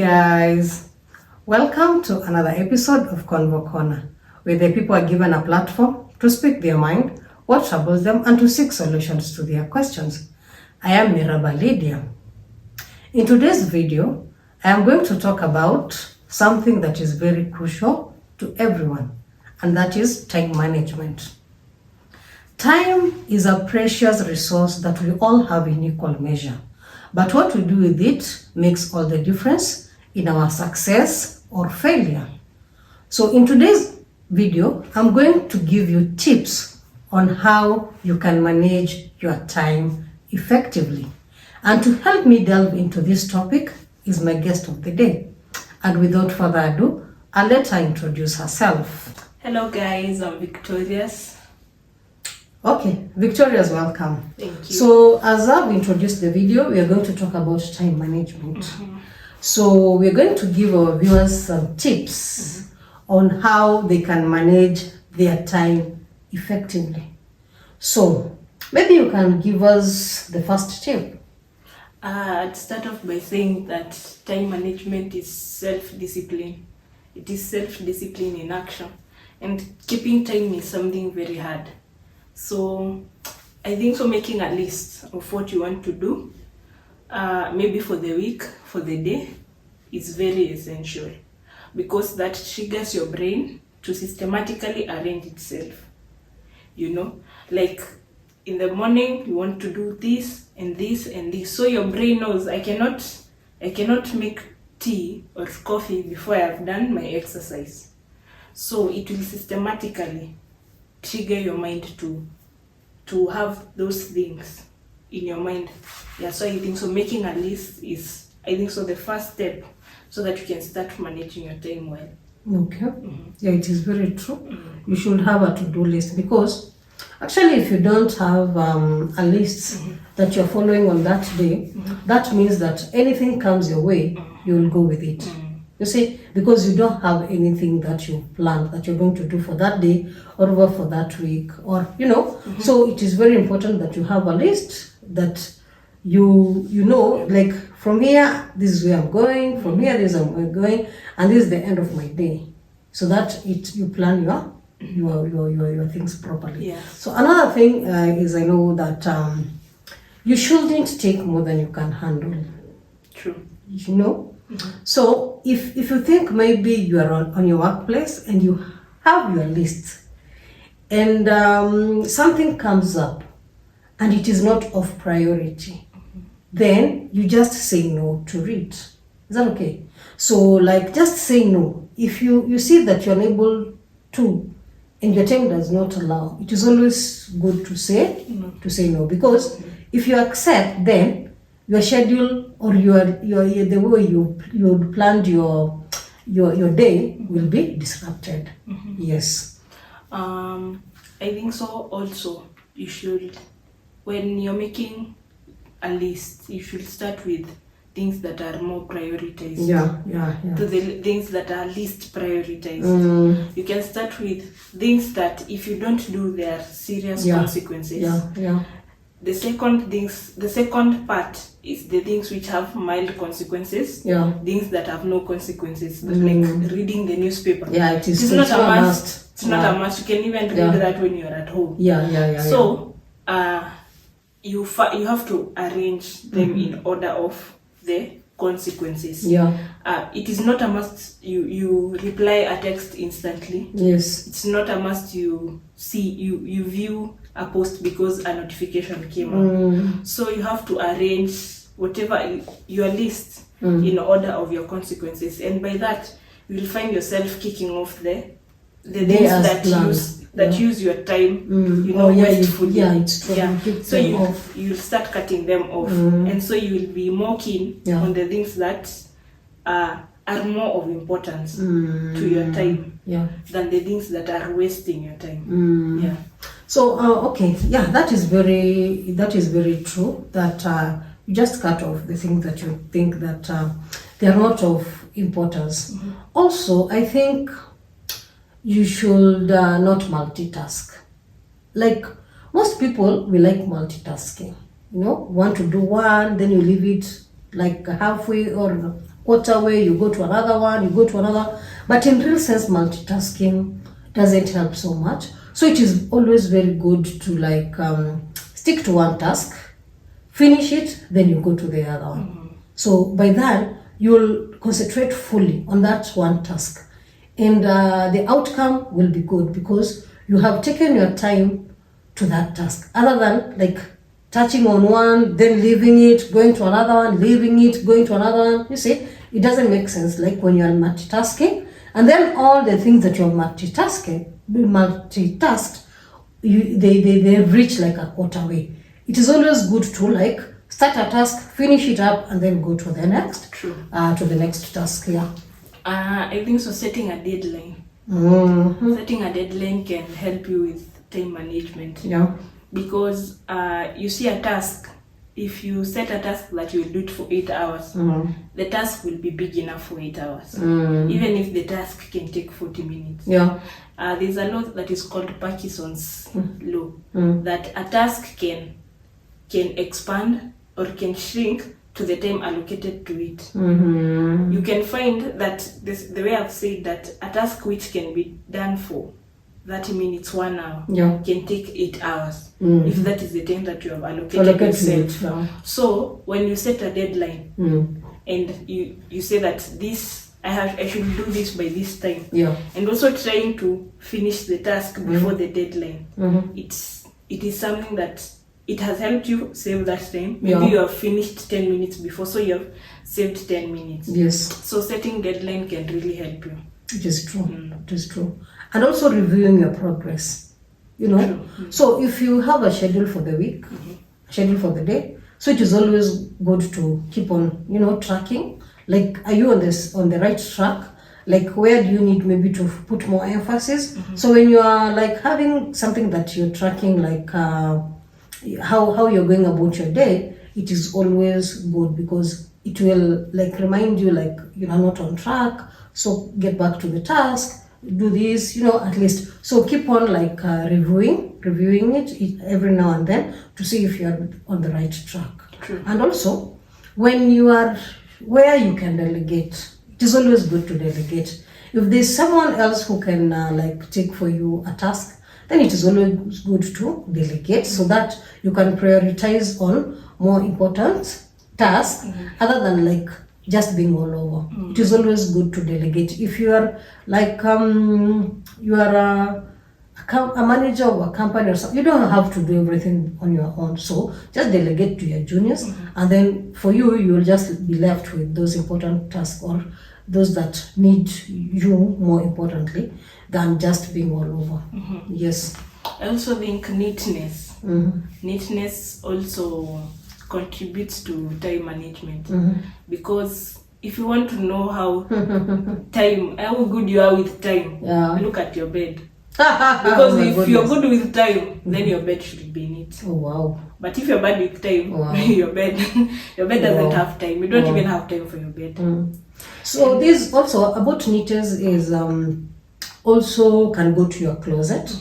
guys, welcome to another episode of Convo Corner, where the people are given a platform to speak their mind, what troubles them, and to seek solutions to their questions. I am Miraba Lydia. In today's video, I am going to talk about something that is very crucial to everyone, and that is time management. Time is a precious resource that we all have in equal measure. But what we do with it makes all the difference in our success or failure. So in today's video, I'm going to give you tips on how you can manage your time effectively. And to help me delve into this topic is my guest of the day. And without further ado, I'll let her introduce herself. Hello guys, I'm Victorious. Okay, Victoria's welcome. Thank you. So as I've introduced the video, we are going to talk about time management. So we're going to give our viewers some tips on how they can manage their time effectively. So maybe you can give us the first tip. I'd start off by saying that time management is self-discipline. It is self-discipline in action. And keeping time is something very hard. So I think so making a list of what you want to do, maybe for the week, for the day, is very essential because that triggers your brain to systematically arrange itself. You know, like in the morning you want to do this and this and this. So your brain knows I cannot make tea or coffee before I have done my exercise. So it will systematically trigger your mind to have those things in your mind. Yeah, so I think so making a list is, I think so, the first step so that you can start managing your time well. Okay. Yeah, it is very true. You should have a to-do list because actually if you don't have a list that you're following on that day, that means that anything comes your way, you will go with it. You see, because you don't have anything that you planned that you're going to do for that day or over for that week, or so it is very important that you have a list that you know, like from here this is where I'm going, from here this is where I'm going, and this is the end of my day, so that you plan your things properly. Yeah. So another thing is, I know that you shouldn't take more than you can handle. True. So if you think maybe you are on your workplace and you have your list and something comes up and it is not of priority, then you just say no to it. Is that okay? So like just say no. If you see that you're unable to and your time does not allow, it is always good to say no, because if you accept, then your schedule or the way you planned your day will be disrupted. Yes. I think so also you should, when you're making a list, you should start with things that are more prioritized. Yeah. To the things that are least prioritized. You can start with things that if you don't do, there are serious consequences. Yeah. The second part is the things which have mild consequences. Yeah. Things that have no consequences, like reading the newspaper. Yeah, it is. It's not a must. It's Yeah. not a must. You can even read that when you're at home. Yeah. So, you have to arrange them in order of the consequences. Yeah. It is not a must you reply a text instantly. Yes. It's not a must you view a post because a notification came up. So you have to arrange whatever your list in order of your consequences, and by that you will find yourself kicking off the things that use your time wastefully. It's true. So you'll start cutting them off, and so you will be more keen on the things that are more of importance to your time than the things that are wasting your time. So that is very true, that you just cut off the things that you think that they are not of importance. Also, I think you should not multitask. Like most people, we like multitasking. Want to do one, then you leave it like halfway or quarter way, you go to another one, you go to another. But in real sense, multitasking doesn't help so much. So it is always very good to like stick to one task, finish it, then you go to the other one. So by that, you'll concentrate fully on that one task. And the outcome will be good because you have taken your time to that task. Other than like touching on one, then leaving it, going to another one, leaving it, going to another one. You see, it doesn't make sense like when you're multitasking. And then all the things that you're multitasked, they reach like a quarter way. It is always good to like start a task, finish it up, and then go to the next. True. To the next task. Yeah. I think so. Setting a deadline. Setting a deadline can help you with time management. Yeah. Because you see a task. If you set a task that you will do it for 8 hours, the task will be big enough for 8 hours. Even if the task can take 40 minutes. Yeah. There's a law that is called Parkinson's law, that a task can expand or can shrink to the time allocated to it. You can find that the way I've said that a task which can be done for 30 minutes, 1 hour, can take 8 hours, if that is the time that you have allocated yourself. So when you set a deadline and you say that I should do this by this time, and also trying to finish the task before the deadline, it is something that it has helped you save that time. Maybe you have finished 10 minutes before, so you have saved 10 minutes. Yes. So setting deadline can really help you. It is true. It is true. And also reviewing your progress. You know, so if you have a schedule for the week, schedule for the day, so it is always good to keep on, tracking. Like, are you on the right track? Like, where do you need maybe to put more emphasis? So when you are like having something that you're tracking, like how you're going about your day, it is always good because it will like remind you like you are not on track. So get back to the task. Do this, at least. So keep on like reviewing it every now and then to see if you're on the right track. True. And also, when you are where you can delegate, it is always good to delegate. If there's someone else who can like take for you a task, then it is always good to delegate so that you can prioritize on more important tasks other than like just being all over. It is always good to delegate. If you are like you are a manager of a company or something, you don't have to do everything on your own. So just delegate to your juniors, and then for you will just be left with those important tasks or those that need you more importantly than just being all over. Yes. I also think neatness. Neatness also contributes to time management, because if you want to know how good you are with time, look at your bed. Because if you're good with time, then your bed should be neat. Oh wow. But if you're bad with time, your bed doesn't have time. You don't even have time for your bed. So this also about neatness is also can go to your closet.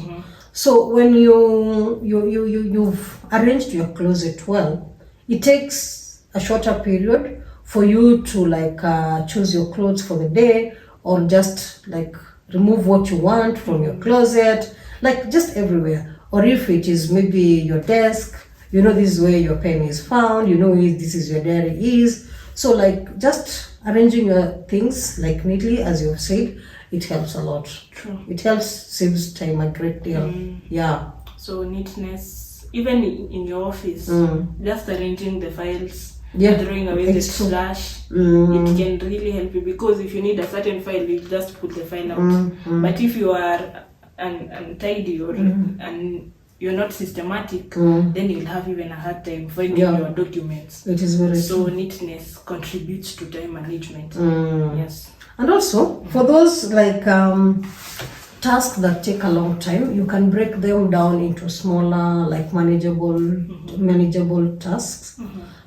So when you've arranged your closet well, it takes a shorter period for you to like choose your clothes for the day, or just like remove what you want from your closet, like just everywhere. Or if it is maybe your desk, this is where your pen is found, this is your diary is. So like just arranging your things like neatly, as you've said, it helps a lot. True. It helps, saves time a great deal. Yeah. So neatness, even in your office, just arranging the files, throwing away the trash, it can really help you, because if you need a certain file, you just put the file out. But if you are untidy or and you're not systematic, then you'll have even a hard time finding your documents. It is very so true. Neatness contributes to time management. Yes. And also, for those like tasks that take a long time, you can break them down into smaller, like manageable tasks.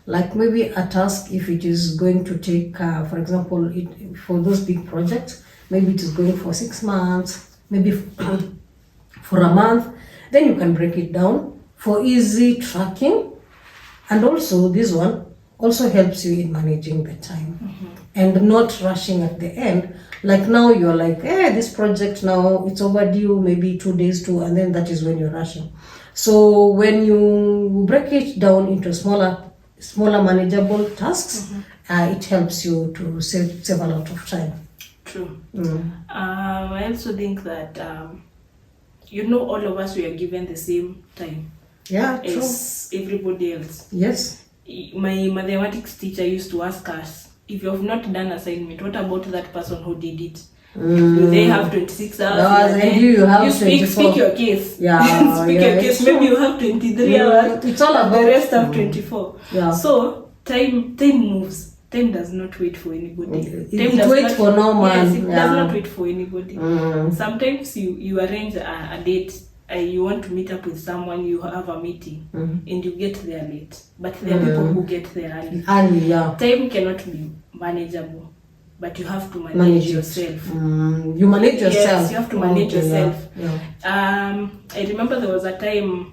Like maybe a task, if it is going to take, for example, for those big projects, maybe it is going for 6 months, maybe for a month, then you can break it down for easy tracking. And also this one, also helps you in managing the time and not rushing at the end. Like now you're like, this project now it's overdue, maybe 2 days to, and then that is when you're rushing. So when you break it down into smaller manageable tasks, it helps you to save a lot of time. True. I also think that all of us, we are given the same time. Yeah, true. As everybody else. Yes. My mathematics teacher used to ask us, if you have not done assignment, what about that person who did it? Do they have 26 hours? No, and you have speak your case. Yeah, speak your case. Maybe you have 23 hours. It's all about the rest have 24. Yeah. So time moves. Time does not wait for anybody. It waits for no man. Yes, it does not wait for anybody. Sometimes you arrange a date. You want to meet up with someone, you have a meeting, and you get there late. But there are people who get there early. Yeah. Time cannot be manageable, but you have to manage yourself. You manage yourself. Yes, you have to manage yourself. Yeah. I remember there was a time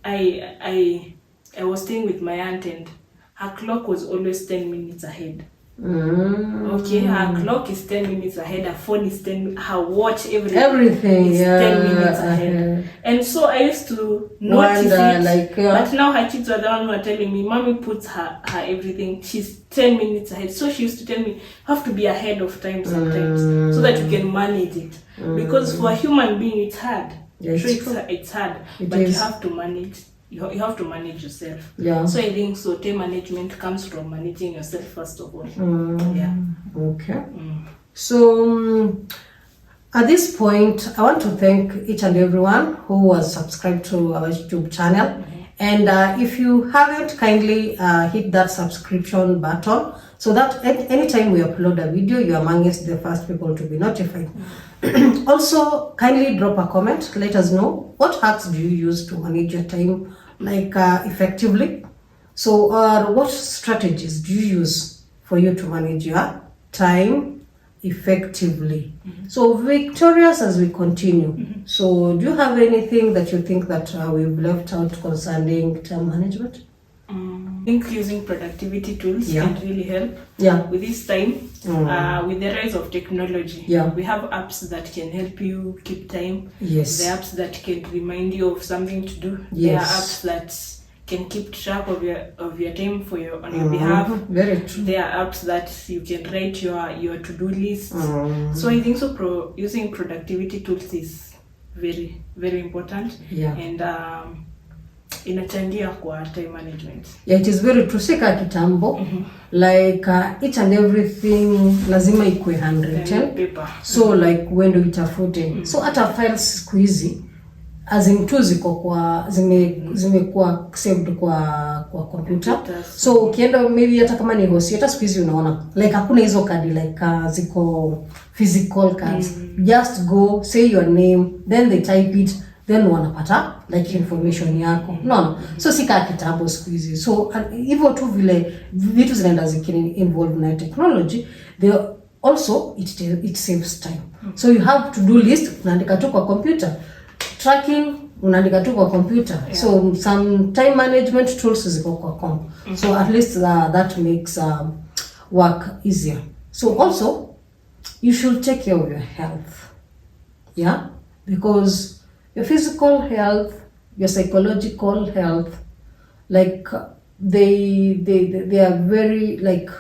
I was staying with my aunt, and her clock was always 10 minutes ahead. Okay, her clock is 10 minutes ahead, her phone is 10, her watch, everything is 10 minutes ahead. And so I used to notice it, but now her kids were the one who are telling me, Mommy puts her everything, she's 10 minutes ahead. So she used to tell me, you have to be ahead of time sometimes, so that you can manage it. Because for a human being, it's hard. Yeah, it's hard, but you have to manage. You have to manage yourself. Yeah. So I think so. Time management comes from managing yourself first of all. Yeah. Okay. So at this point, I want to thank each and everyone who was subscribed to our YouTube channel. And if you haven't, kindly hit that subscription button so that anytime we upload a video, you're amongst the first people to be notified. Also, kindly drop a comment. Let us know what hacks do you use to manage your time effectively. So, what strategies do you use for you to manage your time effectively? So, victorious as we continue. So, do you have anything that you think that we've left out concerning time management? I think using productivity tools can really help with this time. With the rise of technology, we have apps that can help you keep time. Yes. The apps that can remind you of something to do. Yes. There are apps that can keep track of your time on your behalf. Very true. There are apps that you can write your to-do list. So I think so. Using productivity tools is very, very important. And inachangia kwa time management. Yeah, it is very true. Sika kitambo, like each and everything lazima ikuwe handwritten. So like when do itafute. So hata files siku hizi as in tu ziko kwa zimekuwa saved kwa computer. So ukienda maybe hata kama ni hosi, hata siku hizi unaona like hakuna hizo kadi like ziko physical cards. Just go say your name, then they type it, then wanapata like information yako. No. So sika kitabu siku hizi. So hivyo tu vile vitu zinaenda involve na technology, they also it saves time. So you have to do list, unaandika tu kwa computer. Tracking unaandika tu kwa computer. So some time management tools ziko kwa com. So at least that makes work easier. So also you should take care of your health. Yeah? Because your physical health, your psychological health, like they are very like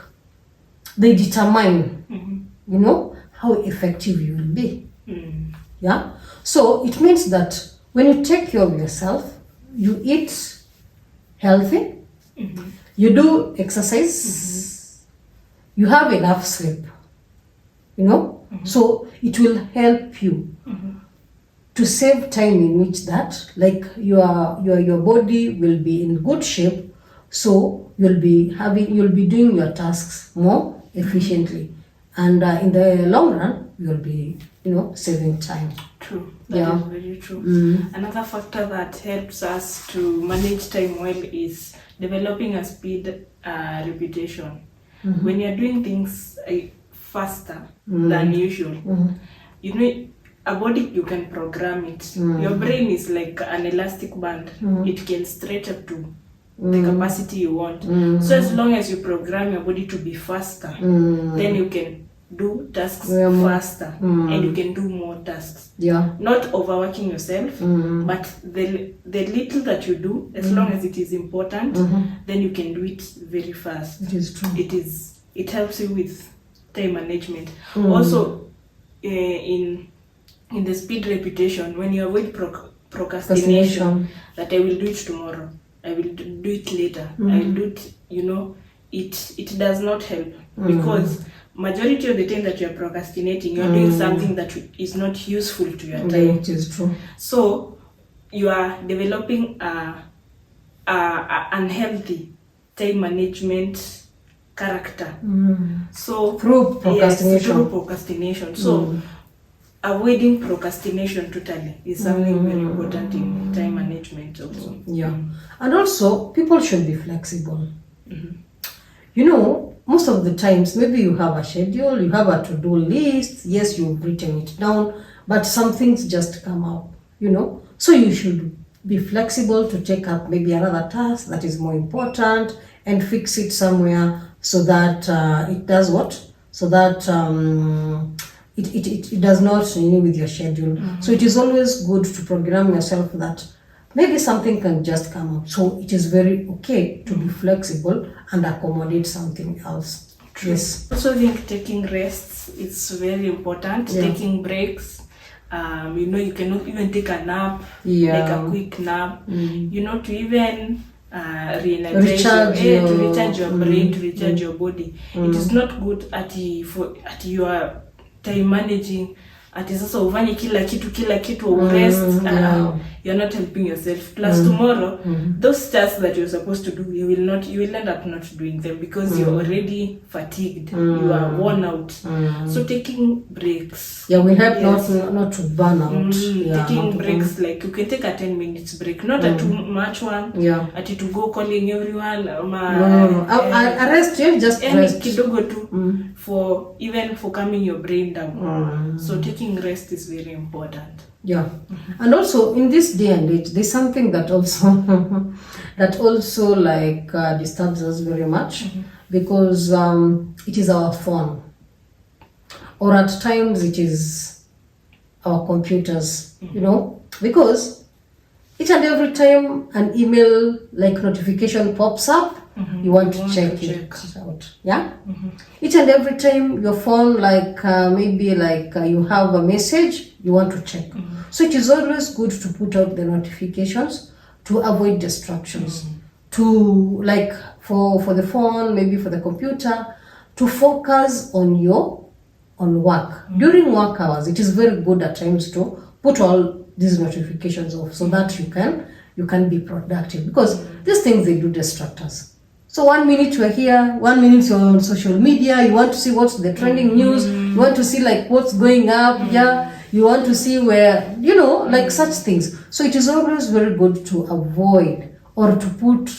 they determine how effective you will be. Yeah. So it means that when you take care of yourself, you eat healthy, you do exercise, you have enough sleep. So it will help you to save time in which that like your body will be in good shape, so you'll be doing your tasks more efficiently, and in the long run you'll be saving time. True. That is very true. Another factor that helps us to manage time well is developing a speed reputation. When you're doing things faster than usual, a body, you can program it. Your brain is like an elastic band. It can stretch up to the capacity you want. So as long as you program your body to be faster, then you can do tasks faster and you can do more tasks. Yeah. Not overworking yourself, but the little that you do, as long as it is important, then you can do it very fast. It is true. It helps you with time management. Also, in the speed repetition, when you avoid procrastination, that I will do it tomorrow, I will do it later, I will do it, it does not help, because majority of the time that you are procrastinating, you are doing something that is not useful to your time. It is true. So you are developing a unhealthy time management character. So Through procrastination. Yes, through procrastination. So avoiding procrastination totally is something very important in time management also. Yeah. And also, people should be flexible. You know, most of the times, maybe you have a schedule, you have a to-do list, yes, you've written it down, but some things just come up, So you should be flexible to take up maybe another task that is more important and fix it somewhere so that it does what? So that it does not renew with your schedule. So it is always good to program yourself that maybe something can just come up. So it is very okay to be flexible and accommodate something else. Yes. Also, I think taking rests is very important. Yeah. Taking breaks. You cannot even take a nap, Yeah. like a quick nap. To even Recharge to recharge your brain, to recharge your body. It is not good at your time managing. Ati sasa ufanye kila kitu rest. You're not helping yourself. Plus tomorrow, those tasks that you're supposed to do, you will end up not doing them because you're already fatigued. You are worn out. So taking breaks. Yeah, we help not to burn out. Taking breaks, like you can take a 10 minutes break, not a too much one. Yeah. Ati to go calling everyone. No. I rest, just rest. Kidogo too, for calming your brain down. So taking rest is very important. Yeah. And also in this day and age, there's something that also disturbs us very much, because it is our phone, or at times it is our computers, because each and every time an email like notification pops up, you want to check it out. Yeah. Each and every time your phone, you have a message, you want to check. So it is always good to put out the notifications to avoid distractions. To for the phone, maybe for the computer, to focus on work. During work hours, it is very good at times to put all these notifications off so that you can be productive, because these things, they do distract us. So 1 minute you're here, 1 minute you're on social media, you want to see what's the trending news, you want to see what's going up, you want to see where, such things. So it is always very good to avoid or to put,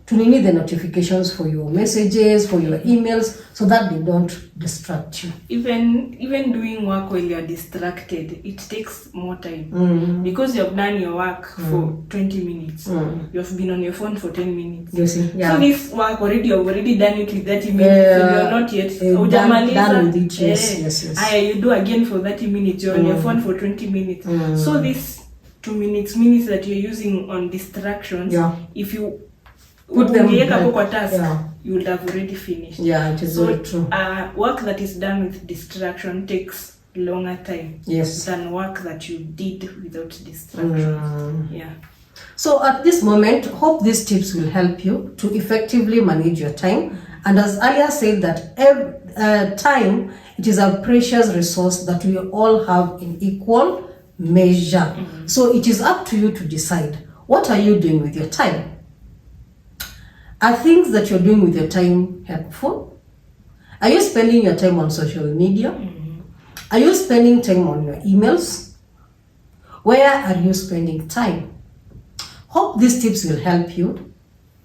to need the notifications for your messages, for your emails, so that they don't distract you. Even doing work while you're distracted, it takes more time. Because you have done your work for 20 minutes. You have been on your phone for 10 minutes. You see? Yeah. So this work you've already done it with 30 minutes, and you're not yet done with it. Yes. You do again for 30 minutes, you're on your phone for 20 minutes. So this 2 minutes that you're using on distractions, if you put them kwa task, you would have already finished. Yeah, it is very true. Work that is done with distraction takes longer time than work that you did without distraction. So at this moment, hope these tips will help you to effectively manage your time. And as Alia said, that time, it is a precious resource that we all have in equal measure. So it is up to you to decide, what are you doing with your time? Are things that you're doing with your time helpful? Are you spending your time on social media? Are you spending time on your emails? Where are you spending time? Hope these tips will help you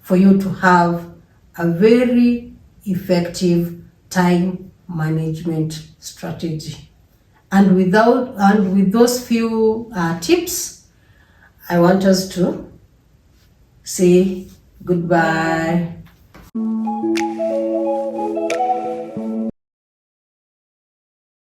for you to have a very effective time management strategy. And with those few tips, I want us to say Goodbye.